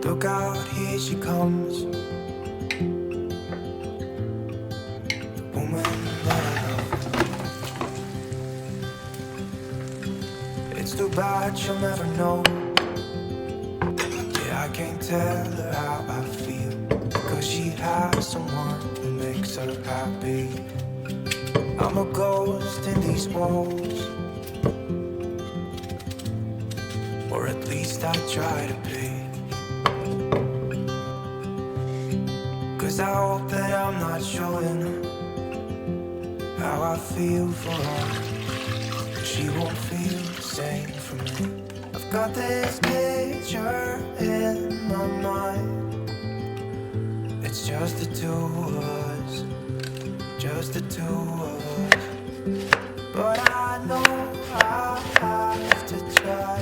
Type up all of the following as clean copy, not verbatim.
Look out, here she comes. The woman that I love. It's too bad she'll never know. Yeah, I can't tell her how I feel, because she has someone who makes her happy. I'm a ghost in these walls, or at least I try to be. 'Cause I hope that I'm not showing how I feel for her, 'cause she won't feel the same for me. I've got this picture in my mind. It's just the two of us, just the two of us. But I know I have to try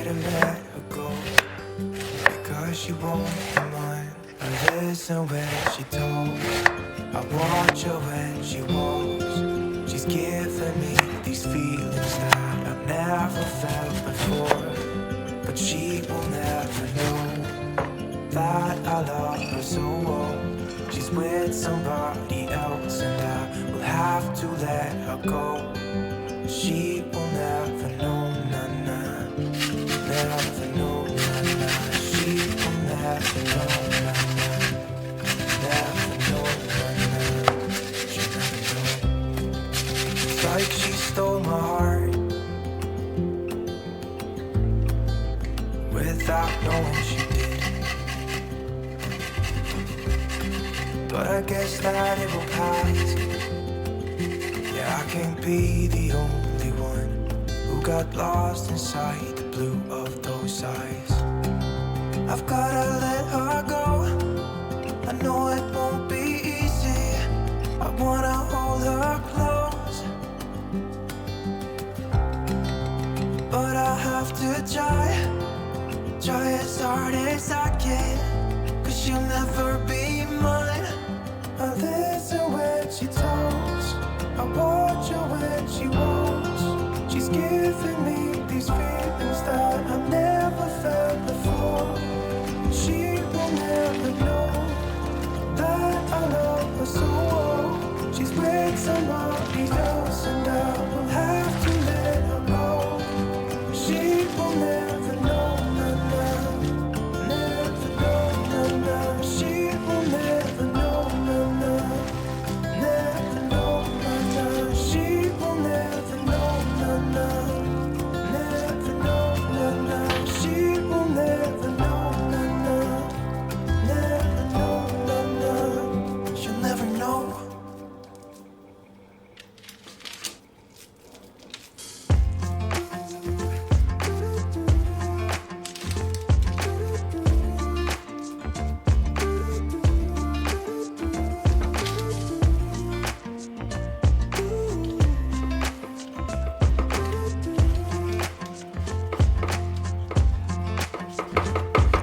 to let her go, because she won't be mine. I listen when she talks, I watch her when she walks. She's giving me these feelings that I've never felt before, but she will never know that I love her so well. She's with somebody else and I will have to let her go. She will never know, nah, never know, nah. She will never know, nah, never know, nah. She'll never know. It's like she stole my heart without knowing she did. But I guess that it will pass. Yeah, I can't be the only one who got lost inside the blue of those eyes. I've gotta let her go. I know it won't be easy. I wanna hold her close, but I have to try as hard as I can, 'cause she'll never be mine. I listen when she talks, I watch her when she walks. She's giving me these feelings that I've never felt before. She will never know that I love her so well. She's with somebody else and I will have to let her go. She will never know, never know, she will never know, never know, she will never know, never know, she will never know, never know, she'll never know.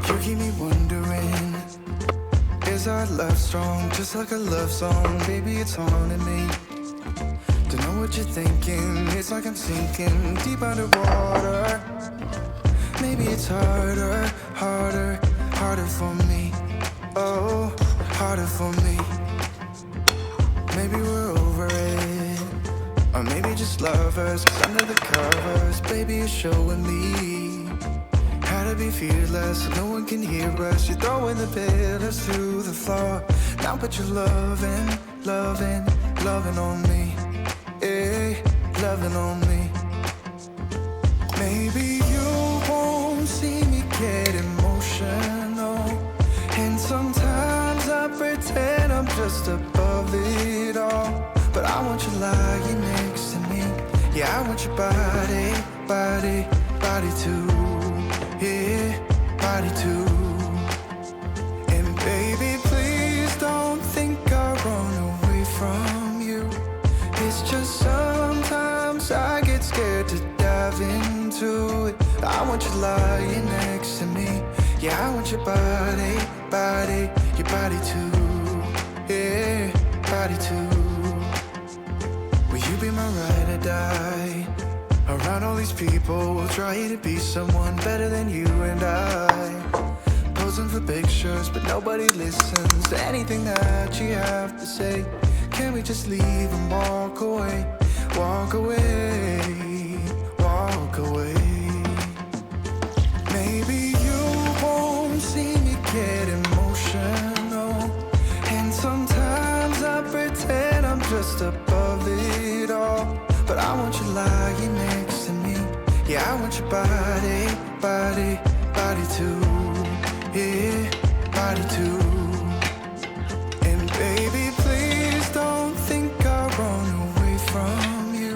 You keep me wondering, is our love strong? Just like a love song, baby, it's haunting me. Don't know what you're thinking, it's like I'm sinking deep underwater. Maybe it's harder for me. Oh, harder for me. Maybe we're over it, or maybe just lovers, 'cause under the covers, baby, you're showing me how to be fearless so no one can hear us. You're throwing the pillars to the floor. Now put your loving on me. Yeah, loving on me. Maybe you won't see me get emotional, and sometimes I pretend I'm just above it all. But I want you lying next to me. Yeah, I want your body too. Yeah, body too. And baby, please don't think I run away from you. It's just sometimes I get scared to dive into it. I want you lying next to me. Yeah, I want your body too. Yeah, body too. Will you be my ride or die? Around all these people, trying to be someone better than you and I. Posing for pictures, but nobody listens to anything that you have to say. Can we just leave and walk away? Walk away, walk away. Maybe you won't see me get emotional, and sometimes I pretend I'm just above it all. But I want you lying next to me. Yeah, I want your body, body, body too. Yeah, body too. And baby, please don't think I'll run away from you.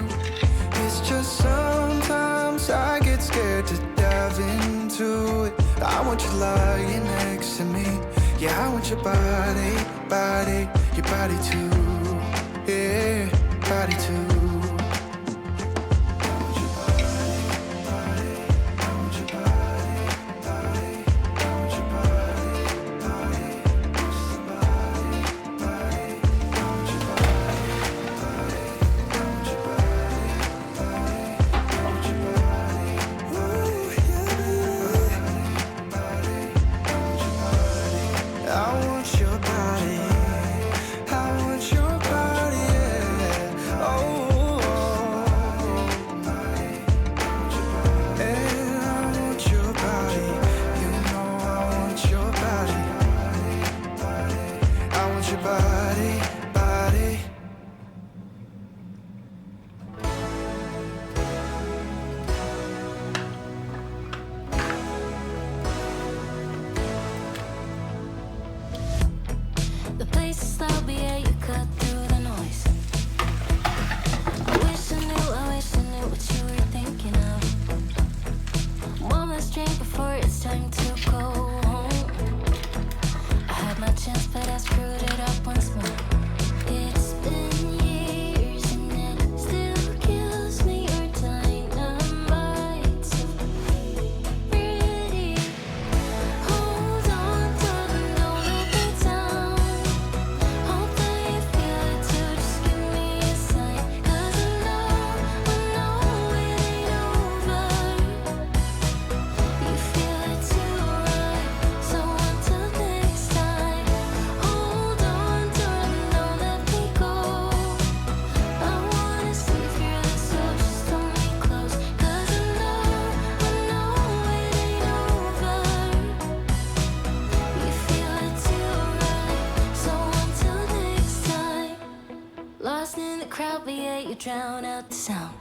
It's just sometimes I get scared to dive into it. I want you lying next to me. Yeah, I want your body, body, your body too. Yeah, body too. The place is loud, but yeah, you cut through the noise. I wish I knew what you were thinking of. One last drink before it's time to go home. I had my chance, but I screwed it up once more. It's been years and it still kills me. Your dynamite, so pretty. Hold on, darling, don't let me down. Hope that you feel it too, just give me a sign. 'Cause I know it ain't over. You feel it too, right? So until next time, hold on, darling, don't let me go. I wanna see through this, so just hold me close. 'Cause I know it ain't over. You feel it too, right? So until next time, lost in the crowd, but yeah, you drown out the sound.